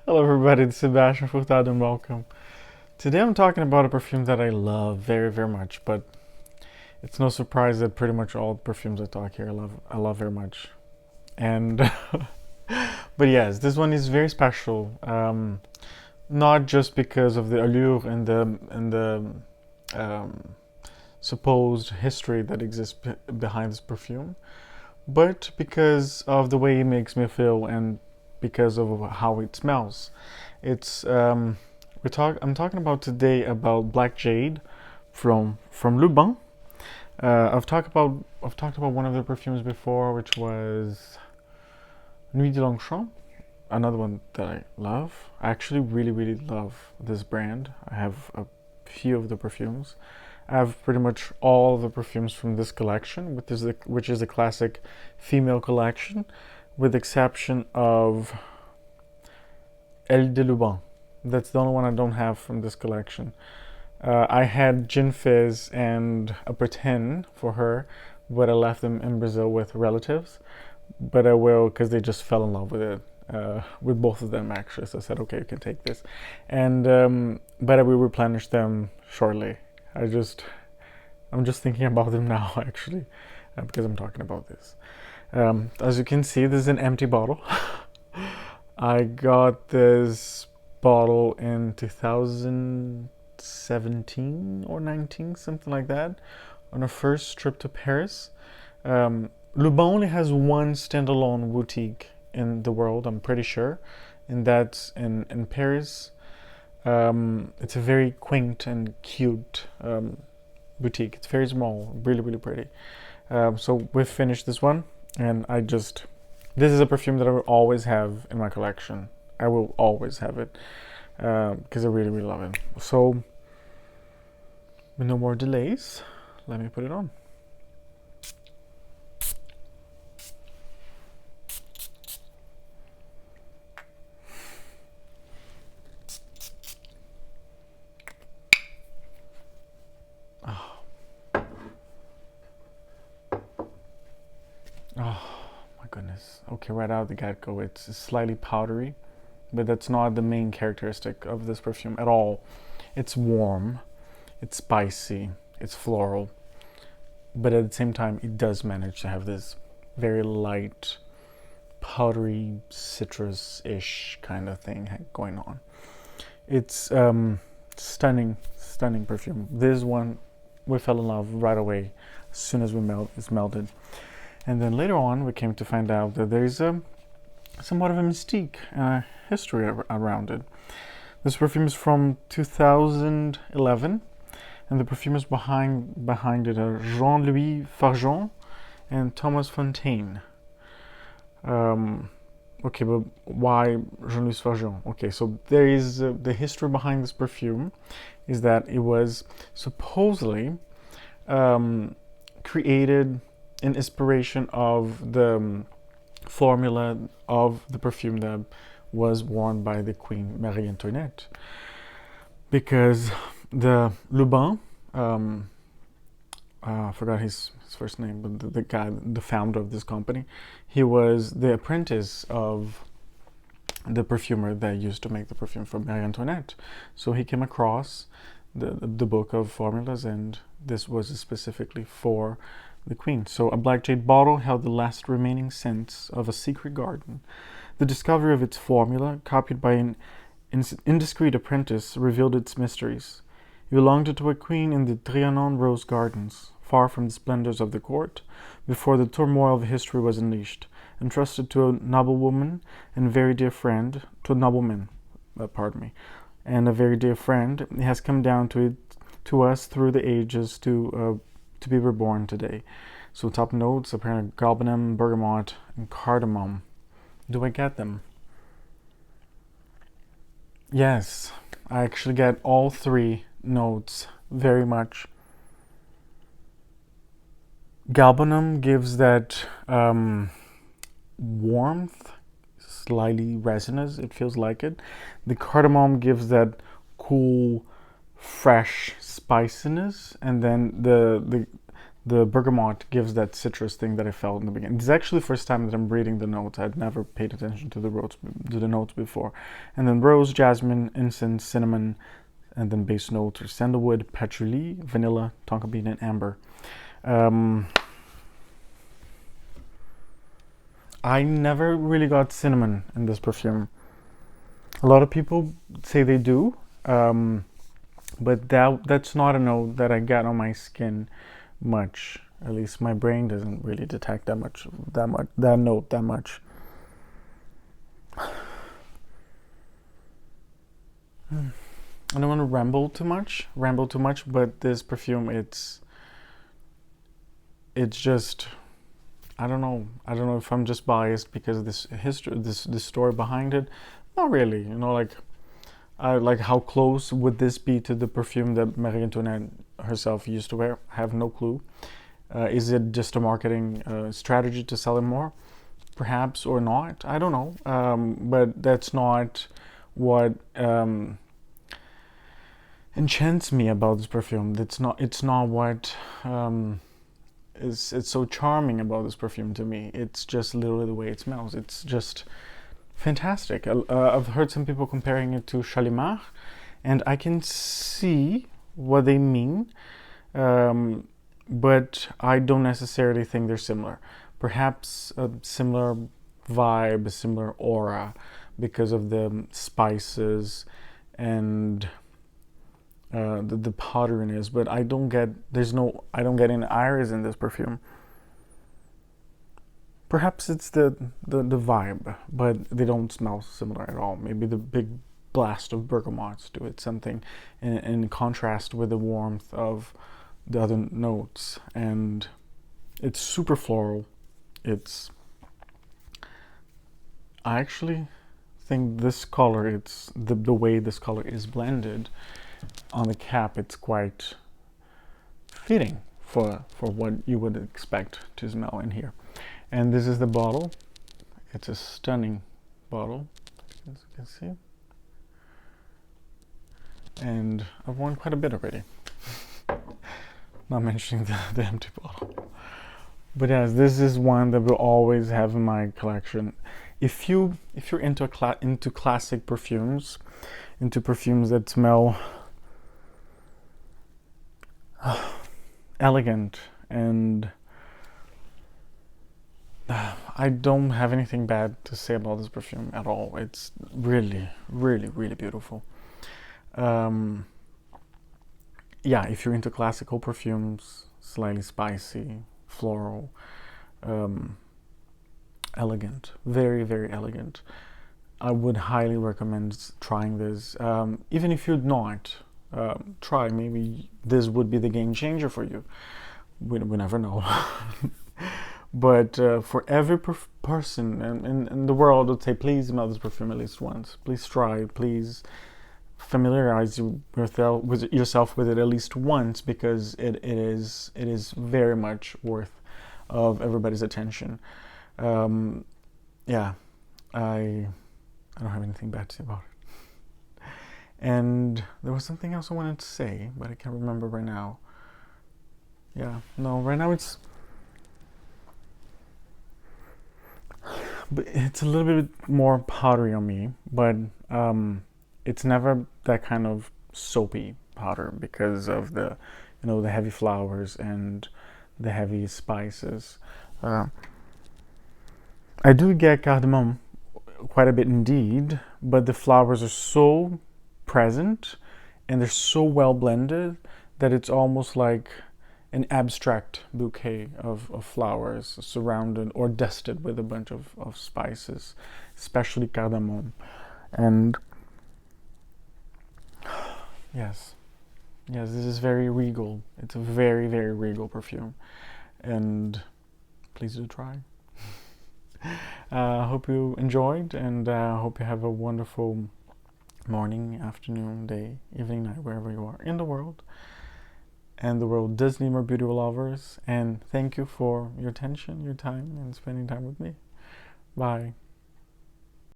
Hello everybody, it's Sebastian Furtado and welcome. Today I'm talking about a perfume that I love very, very much, but it's no surprise that pretty much all perfumes I talk here I love very much. And but yes, this one is very special. Not just because of the allure and the um, supposed history that exists behind this perfume, but because of the way it makes me feel and because of how it smells. It's I'm talking about today about Black Jade from Lubin. I've talked about one of their perfumes before, which was Nuit de Longchamp, another one that I love. I actually really really love this brand. I have a few of the perfumes. I have pretty much all the perfumes from this collection, which is a classic female collection, with the exception of Elle de Lubin. That's the only one I don't have from this collection. I had Gin Fizz and a Pretend for her, but I left them in Brazil with relatives. But I will, because they just fell in love with it, with both of them actually. So I said, okay, you can take this, and but I will replenish them shortly. I'm just thinking about them now actually, because I'm talking about this. As you can see, this is an empty bottle. I got this bottle in 2017 or 19, something like that, on a first trip to Paris. Lubin only has one standalone boutique in the world, I'm pretty sure, and that's in Paris. It's a very quaint and cute boutique. It's very small, really, really pretty. So we've finished this one, and this is a perfume that I will always have in my collection. I will always have it because I really, really love it. So, with no more delays, let me put it on. Oh my goodness. Okay, right out the get go, it's slightly powdery, but that's not the main characteristic of this perfume at all. It's warm, it's spicy, it's floral, but at the same time, it does manage to have this very light, powdery, citrus ish kind of thing going on. It's stunning, stunning perfume. This one, we fell in love right away as soon as it's melted. And then later on, we came to find out that there is somewhat of a mystique history around it. This perfume is from 2011, and the perfumers behind it are Jean-Louis Fargeon and Thomas Fontaine. Okay, but why Jean-Louis Fargeon? Okay, so there is the history behind this perfume is that it was supposedly created in inspiration of the formula of the perfume that was worn by the Queen Marie Antoinette. Because the Lubin, I forgot his first name, but the guy, the founder of this company, he was the apprentice of the perfumer that used to make the perfume for Marie Antoinette. So he came across the book of formulas, and this was specifically for the Queen. So a Black Jade bottle held the last remaining scents of a secret garden. The discovery of its formula, copied by an indiscreet apprentice, revealed its mysteries. It belonged to a queen in the Trianon Rose Gardens, far from the splendors of the court, before the turmoil of history was unleashed, entrusted to a noblewoman and very dear friend, to a nobleman, pardon me, and a very dear friend. It has come down to us through the ages to be reborn today. So top notes, apparently galbanum, bergamot, and cardamom. Do I get them? Yes, I actually get all three notes very much. Galbanum gives that warmth, slightly resinous, it feels like it. The cardamom gives that cool, fresh spiciness, and then the bergamot gives that citrus thing that I felt in the beginning. It's actually the first time that I'm reading the notes. I'd never paid attention to the notes before. And then rose, jasmine, incense, cinnamon, and then base notes are sandalwood, patchouli, vanilla, tonka bean, and amber. I never really got cinnamon in this perfume. A lot of people say they do, but that's not a note that I get on my skin much. At least my brain doesn't really detect that note that much. I don't want to ramble too much, but this perfume, it's just, I don't know if I'm just biased because of this history, this story behind it. Not really, like how close would this be to the perfume that Marie Antoinette herself used to wear? I have no clue. Is it just a marketing strategy to sell it more? Perhaps, or not. I don't know. But that's not what enchants me about this perfume. It's not what it's so charming about this perfume to me. It's just literally the way it smells. It's just fantastic. I've heard some people comparing it to Shalimar, and I can see what they mean, but I don't necessarily think they're similar. Perhaps a similar vibe, a similar aura, because of the spices and the powderiness. But I don't get any iris in this perfume. Perhaps it's the vibe, but they don't smell similar at all. Maybe the big blast of bergamots do it something in contrast with the warmth of the other notes. And it's super floral. I actually think this color, it's the way this color is blended on the cap, it's quite fitting for what you would expect to smell in here. And this is the bottle. It's a stunning bottle, as you can see. And I've worn quite a bit already. Not mentioning the empty bottle. But yes, this is one that will always have in my collection. If you're into classic perfumes, into perfumes that smell elegant, and I don't have anything bad to say about this perfume at all. It's really, really, really beautiful. Yeah, if you're into classical perfumes, slightly spicy, floral, elegant, very, very elegant, I would highly recommend trying this. Even if you're not, try. Maybe this would be the game changer for you. We never know. But for every person in the world, I would say, please smell this perfume at least once. Please try. Please familiarize yourself with it at least once, because it is very much worth of everybody's attention. Yeah, I don't have anything bad to say about it. And there was something else I wanted to say, but I can't remember right now. Yeah, no, right now it's a little bit more powdery on me, but it's never that kind of soapy powder because of the heavy flowers and the heavy spices. I do get cardamom quite a bit indeed, but the flowers are so present and they're so well blended that it's almost like an abstract bouquet of flowers surrounded or dusted with a bunch of spices, especially cardamom. And yes, this is very regal. It's a very, very regal perfume, and please do try. Hope you enjoyed, and hope you have a wonderful morning, afternoon, day, evening, night, wherever you are in the world. And the world does need more beauty lovers. And thank you for your attention, your time, and spending time with me. Bye.